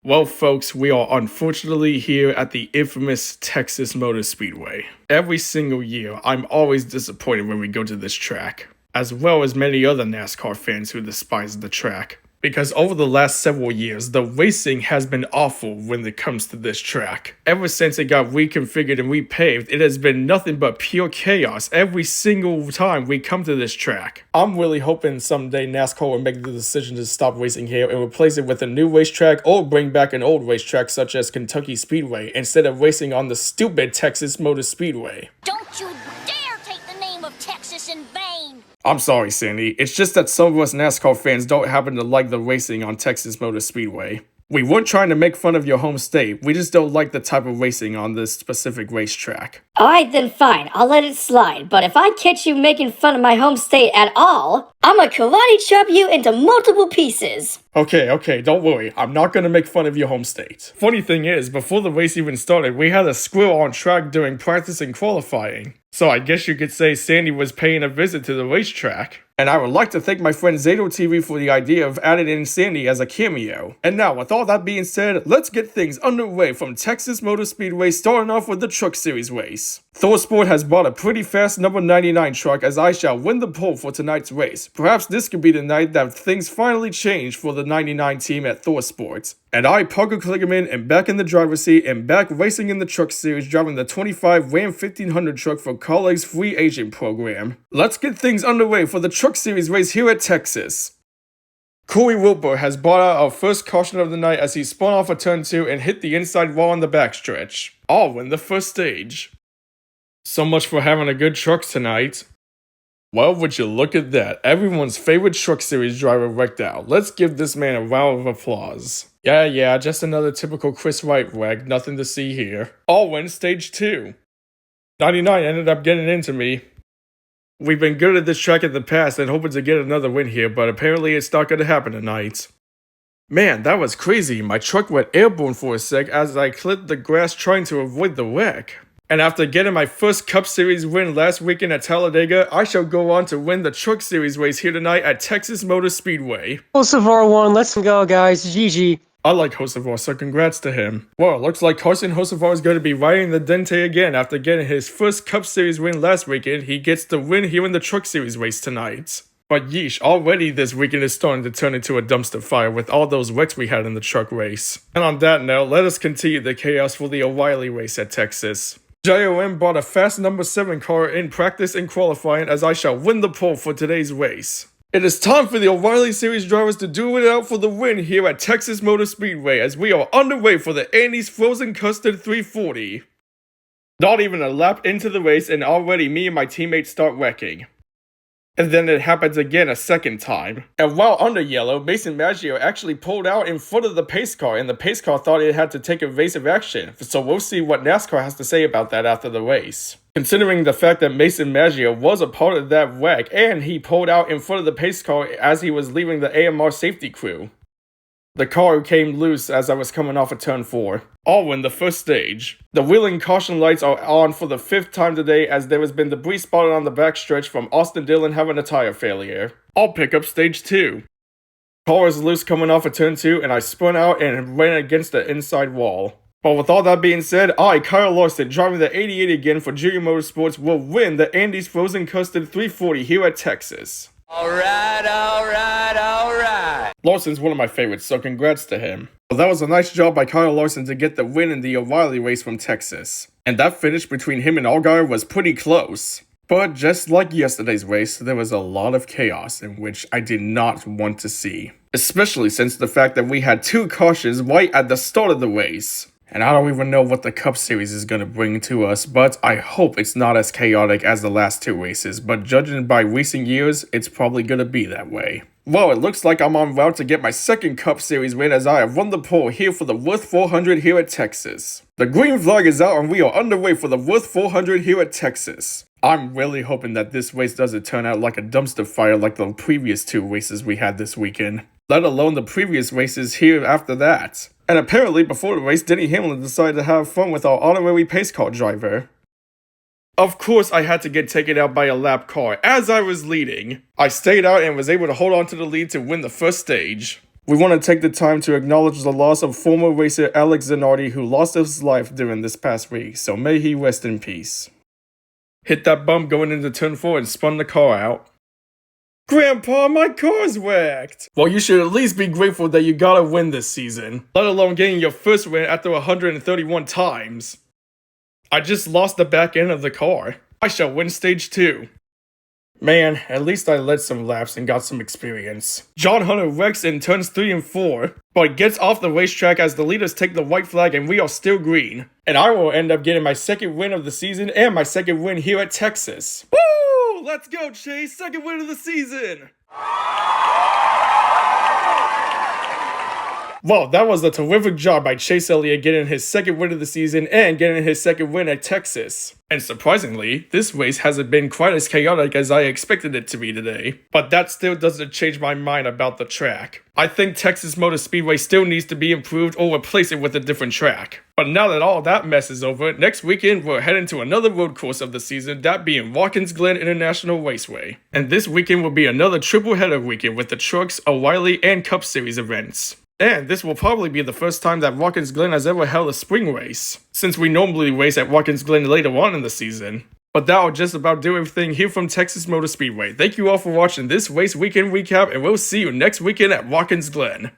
Well, folks, we are unfortunately here at the infamous Texas Motor Speedway. Every single year, I'm always disappointed when we go to this track, as well as many other NASCAR fans who despise the track. Because over the last several years, the racing has been awful when it comes to this track. Ever since it got reconfigured and repaved, it has been nothing but pure chaos every single time we come to this track. I'm really hoping someday NASCAR will make the decision to stop racing here and replace it with a new racetrack or bring back an old racetrack such as Kentucky Speedway instead of racing on the stupid Texas Motor Speedway. Don't you dare take the name of Texas in vain! I'm sorry, Sandy. It's just that some of us NASCAR fans don't happen to like the racing on Texas Motor Speedway. We weren't trying to make fun of your home state, we just don't like the type of racing on this specific racetrack. Alright then fine, I'll let it slide, but if I catch you making fun of my home state at all, I'ma karate chop you into multiple pieces. Okay, don't worry, I'm not gonna make fun of your home state. Funny thing is, before the race even started, we had a squirrel on track during practice and qualifying. So I guess you could say Sandy was paying a visit to the racetrack. And I would like to thank my friend Zato TV for the idea of adding in Sandy as a cameo. And now, with all that being said, let's get things underway from Texas Motor Speedway, starting off with the Truck Series race. ThorSport has bought a pretty fast number 99 truck, as I shall win the pole for tonight's race. Perhaps this could be the night that things finally change for the 99 team at ThorSport. And I, Parker Kligerman, am back in the driver's seat and back racing in the Truck Series, driving the 25 Ram 1500 truck for Colleague's free agent program. Let's get things underway for the Truck Series race here at Texas. Corey Wilbur has brought out our first caution of the night as he spun off of turn 2 and hit the inside wall on the backstretch. All win the first stage. So much for having a good truck tonight. Well, would you look at that, everyone's favorite Truck Series driver wrecked out. Let's give this man a round of applause. Yeah, just another typical Chris Wright wreck, nothing to see here. All win stage 2. 99 ended up getting into me. We've been good at this track in the past and hoping to get another win here, but apparently it's not going to happen tonight. Man, that was crazy. My truck went airborne for a sec as I clipped the grass trying to avoid the wreck. And after getting my first Cup Series win last weekend at Talladega, I shall go on to win the Truck Series race here tonight at Texas Motor Speedway. Hocevar won, let's go guys, GG. I like Hocevar, so congrats to him. Well, it looks like Carson Hocevar is going to be riding the Dente again after getting his first Cup Series win last weekend. He gets the win here in the Truck Series race tonight. But yeesh, already this weekend is starting to turn into a dumpster fire with all those wrecks we had in the truck race. And on that note, let us continue the chaos for the O'Reilly race at Texas. JOM bought a fast number 7 car in practice and qualifying, as I shall win the pole for today's race. It is time for the O'Reilly Series drivers to do it out for the win here at Texas Motor Speedway, as we are underway for the Andy's Frozen Custard 340. Not even a lap into the race and already me and my teammates start wrecking. And then it happens again a second time. And while under yellow, Mason Maggio actually pulled out in front of the pace car, and the pace car thought it had to take evasive action. So we'll see what NASCAR has to say about that after the race. Considering the fact that Mason Maggio was a part of that wreck, and he pulled out in front of the pace car as he was leaving the AMR safety crew. The car came loose as I was coming off of turn 4. All win the first stage. The wheeling caution lights are on for the 5th time today, as there has been debris spotted on the backstretch from Austin Dillon having a tire failure. I'll pick up stage 2. Car is loose coming off of turn 2, and I spun out and ran against the inside wall. But with all that being said, I, Kyle Larson, driving the 88 again for Junior Motorsports, will win the Andy's Frozen Custard 340 here at Texas. Alright. Larson's one of my favorites, so congrats to him. Well, that was a nice job by Kyle Larson to get the win in the O'Reilly race from Texas. And that finish between him and Allgaier was pretty close. But just like yesterday's race, there was a lot of chaos in which I did not want to see. Especially since the fact that we had 2 cautions right at the start of the race. And I don't even know what the Cup Series is going to bring to us, but I hope it's not as chaotic as the last 2 races, but judging by recent years, it's probably going to be that way. Well, it looks like I'm on route to get my second Cup Series win, as I have won the pole here for the Worth 400 here at Texas. The green flag is out and we are underway for the Worth 400 here at Texas. I'm really hoping that this race doesn't turn out like a dumpster fire like the previous 2 races we had this weekend, let alone the previous races here after that. And apparently before the race, Denny Hamlin decided to have fun with our honorary pace car driver. Of course I had to get taken out by a lap car as I was leading. I stayed out and was able to hold on to the lead to win the first stage. We want to take the time to acknowledge the loss of former racer Alex Zanardi, who lost his life during this past week, so may he rest in peace. Hit that bump going into turn 4 and spun the car out. Grandpa, my car's wrecked! Well, you should at least be grateful that you got a win this season, let alone getting your first win after 131 times. I just lost the back end of the car. I shall win stage 2. Man, at least I led some laps and got some experience. John Hunter wrecks in turns 3 and 4, but gets off the racetrack as the leaders take the white flag and we are still green. And I will end up getting my second win of the season and my second win here at Texas. Woo! Let's go, Chase! Second win of the season! Well, that was a terrific job by Chase Elliott getting his second win of the season and getting his second win at Texas. And surprisingly, this race hasn't been quite as chaotic as I expected it to be today. But that still doesn't change my mind about the track. I think Texas Motor Speedway still needs to be improved or replace it with a different track. But now that all that mess is over, next weekend we're heading to another road course of the season, that being Watkins Glen International Raceway. And this weekend will be another triple header weekend with the Trucks, O'Reilly, and Cup Series events. And this will probably be the first time that Watkins Glen has ever held a spring race, since we normally race at Watkins Glen later on in the season. But that'll just about do everything here from Texas Motor Speedway. Thank you all for watching this race weekend recap, and we'll see you next weekend at Watkins Glen.